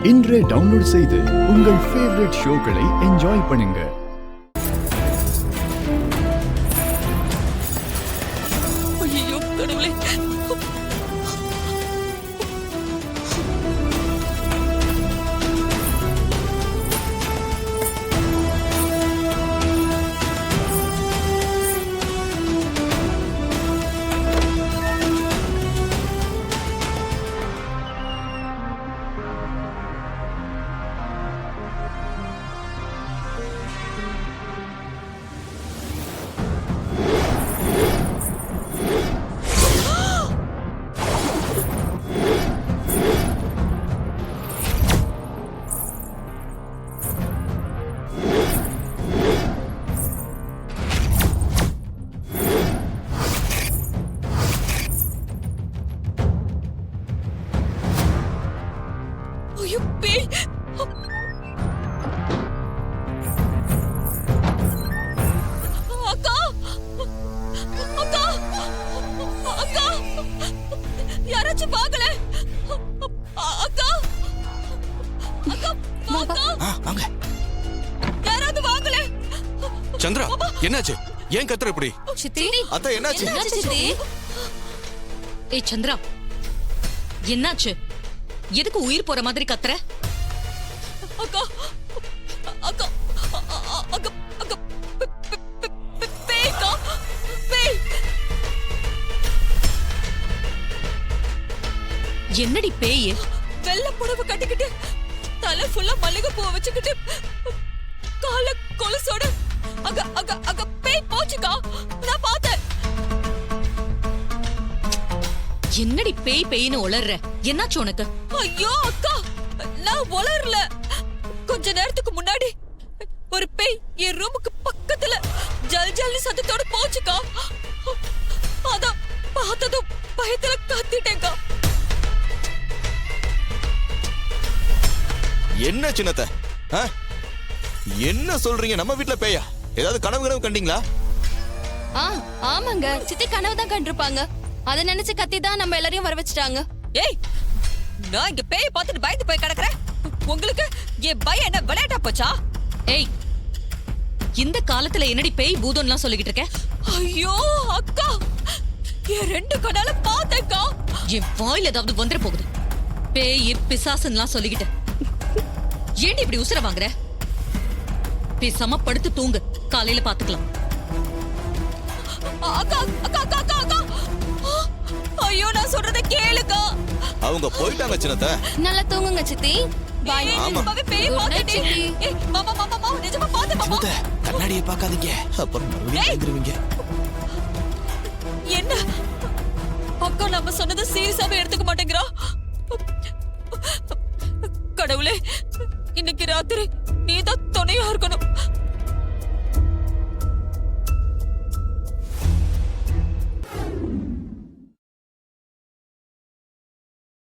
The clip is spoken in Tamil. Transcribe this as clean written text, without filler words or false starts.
இன்றே டவுன்லோட் செய்து உங்கள் ஃபேவரட் ஷோக்களை என்ஜாய் பண்ணுங்க. ஐயோ கடவுளே, ஐயோ பேய். அக்கா, அக்கா, அக்கா, யாராச்சும் வாங்கல. அக்கா, அக்கா, அக்கா, வாங்க. யாராவது வாங்கல. சந்திரா, என்னாச்சு? ஏன் கத்துற இப்படி? சித்தி, அத்தை, என்னாச்சு? என்னாச்சு சித்தி? ஏய் சந்திரா, என்னாச்சு? எதுக்கு உயிர் போற மாதிரி கத்துற? அக்கா, அக்கா, அக்கா, அக்கா, பேய்க்கா, பேய். என்னடி பேய்? வெள்ளை புடவை கட்டிக்கிட்டு தலை ஃபுல்லா மல்லிகை பூ வச்சுக்கிட்டு கால கொலுசோட அங்க அங்க அங்க பேய் போச்சுக்கா. நான் பார்த்தேன். என்னடி பேய் பேய்னு உளர்ற? என்னாச்சு உனக்கு? ஐயோ அக்கா, நான் உளறல. கொஞ்ச நேரத்துக்கு முன்னாடி ஒரு பேய் என் ரூமுக்கு பக்கத்துல ஜல் ஜல்னு சத்தத்தோட போச்சுக்கா. அதான் பார்த்ததும் பயத்துல கத்திட்டேன்க்கா. என்ன சின்னத்தை? என்ன சொல்றீங்க? நம்ம வீட்டுல பேயா? ஏதாவது கனவு கண்டீங்களா? ஆமாங்க, சித்தி கனவு தான் கண்டிருப்பாங்க. அதை நினைச்சு கத்தி தான் நம்ம எல்லாரையும் வர வச்சுட்டாங்க. ஏய், நான் இங்க பேய் பார்த்துட்டு பயந்து போய் கிடக்குறேன். உங்களுக்கு என் பயம் என்ன விளையாட்டா போச்சா? ஏய், இந்த காலத்துல என்னடி பேய் பூதம்லாம் சொல்லிக்கிட்டு இருக்க? ஐயோ அக்கா, என் ரெண்டு கண்ணால பார்த்தேன்க்கா. என் வாயில ஏதாவது வந்துட போகுது. பேய் பிசாசுன்னுலாம் சொல்லிக்கிட்டு ஏண்டி இப்படி உசுர வாங்குற? பேசாம படுத்து தூங்கு, காலையில பாத்துக்கலாம். அக்கா அக்கா அக்கா அக்கா அக்கா, ஐயோ நான் சொல்றத கேளுக்கா. அவங்க போயிட்டாங்க சின்னத்தை. நல்லா தூங்குங்க சித்தி. பாய். நிஜமாவே பேய் Good night, பார்த்துட்டேன். சித்தி. ஏய் மாமா மாமா மாமா, நிஜமா பார்த்தேன் மாமா. சின்னத்தை, கண்ணாடியை பார்க்காதீங்க. அப்புறம் மறுபடியும் எழுந்திருவீங்க. என்ன அக்கா நம்ம சொன்னது சீரியஸாவே எடுத்துக்க மாட்டேங்கிறா. கடவுளே, இன்னைக்கு ராத்திரி